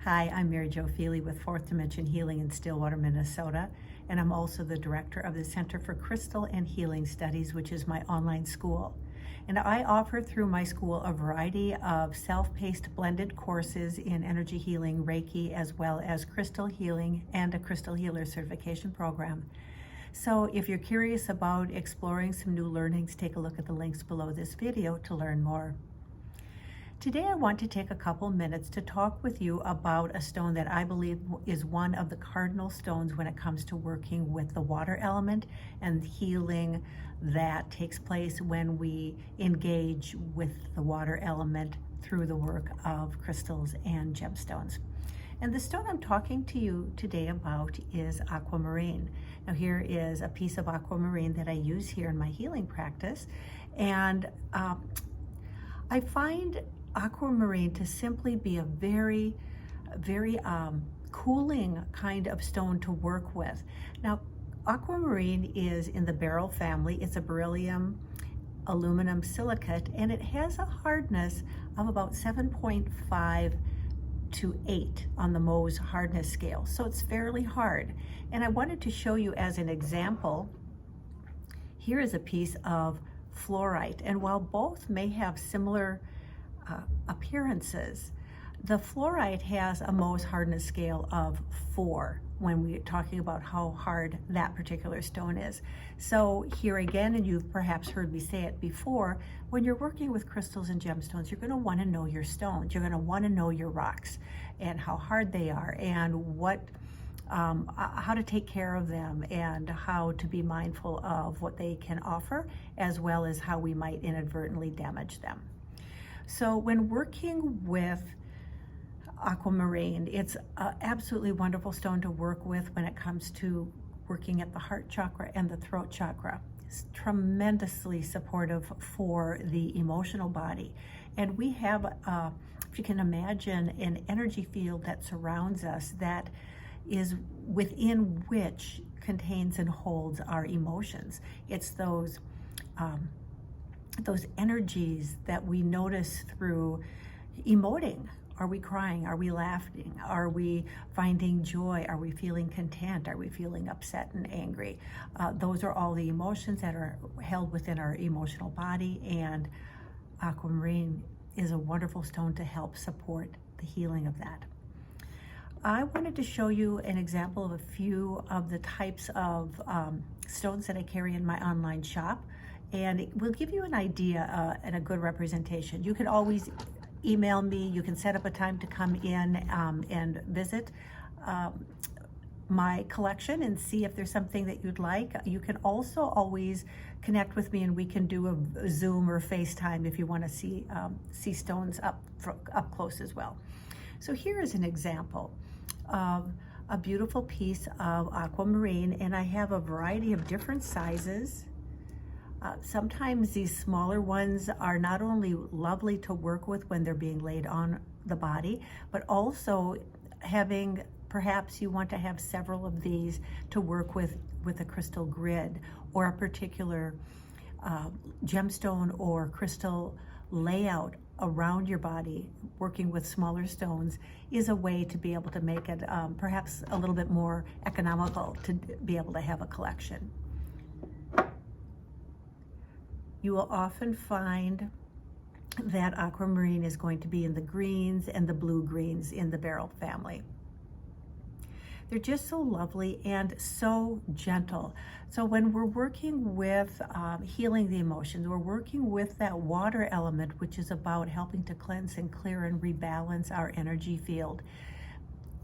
Hi, I'm maryjo with Fourth Dimension Healing in Stillwater, Minnesota, and I'm also the director of the Center for Crystal and Healing Studies, which is my online school. And I offer through my school a variety of self-paced blended courses in energy healing, Reiki, as well as crystal healing and a crystal healer certification program. So if you're curious about exploring some new learnings, take a look at the links below this video to learn more. Today I want to take a couple minutes to talk with you about a stone that I believe is one of the cardinal stones when it comes to working with the water element and healing that takes place when we engage with the water element through the work of crystals and gemstones. And the stone I'm talking to you today about is aquamarine. Now here is a piece of aquamarine that I use here in my healing practice, and I find aquamarine to simply be a very cooling kind of stone to work with. Now, aquamarine is in the beryl family. It's a beryllium aluminum silicate, and it has a hardness of about 7.5 to 8 on the Mohs hardness scale. So it's fairly hard. And I wanted to show you as an example, here is a piece of fluorite. And while both may have similar appearances, the fluorite has a Mohs hardness scale of 4 when we're talking about how hard that particular stone is. So here again, and you've perhaps heard me say it before, when you're working with crystals and gemstones, you're going to want to know your stones. You're going to want to know your rocks and how hard they are, and what how to take care of them, and how to be mindful of what they can offer, as well as how we might inadvertently damage them. So when working with aquamarine, it's an absolutely wonderful stone to work with when it comes to working at the heart chakra and the throat chakra. It's tremendously supportive for the emotional body. And we have, if you can imagine, an energy field that surrounds us that is within which contains and holds our emotions. It's those energies that we notice through emoting. Are we crying? Are we laughing? Are we finding joy? Are we feeling content? Are we feeling upset and angry? Those are all the emotions that are held within our emotional body, and aquamarine is a wonderful stone to help support the healing of that. I wanted to show you an example of a few of the types of stones that I carry in my online shop, and it will give you an idea and a good representation. You can always email me. You can set up a time to come in and visit my collection and see if there's something that you'd like. You can also always connect with me, and we can do a Zoom or FaceTime if you want to see stones up close as well. So here is an example of a beautiful piece of aquamarine, and I have a variety of different sizes. Sometimes these smaller ones are not only lovely to work with when they're being laid on the body, but also perhaps you want to have several of these to work with a crystal grid or a particular gemstone or crystal layout around your body. Working with smaller stones is a way to be able to make it perhaps a little bit more economical to be able to have a collection. You will often find that aquamarine is going to be in the greens and the blue greens in the beryl family. They're just so lovely and so gentle. So when we're working with healing the emotions, we're working with that water element, which is about helping to cleanse and clear and rebalance our energy field.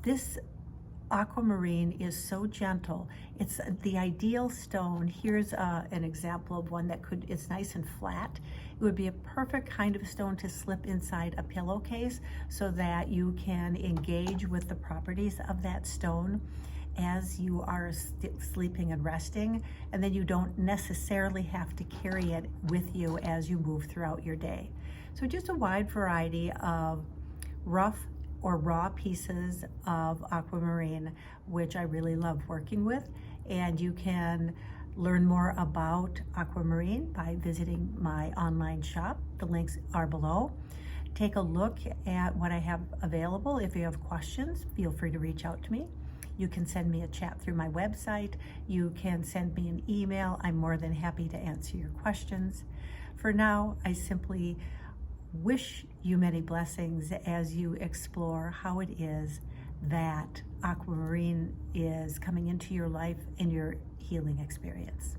This aquamarine is so gentle. It's the ideal stone. Here's an example of one that it's nice and flat. It would be a perfect kind of stone to slip inside a pillowcase so that you can engage with the properties of that stone as you are sleeping and resting, and then you don't necessarily have to carry it with you as you move throughout your day. So just a wide variety of rough or raw pieces of aquamarine, which I really love working with. And you can learn more about aquamarine by visiting my online shop. The links are below. take a look at what I have available. If you have questions, feel free to reach out to me. You can send me a chat through my website. You can send me an email. I'm more than happy to answer your questions. For now, I simply wish you many blessings as you explore how it is that aquamarine is coming into your life and your healing experience.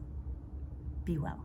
Be well.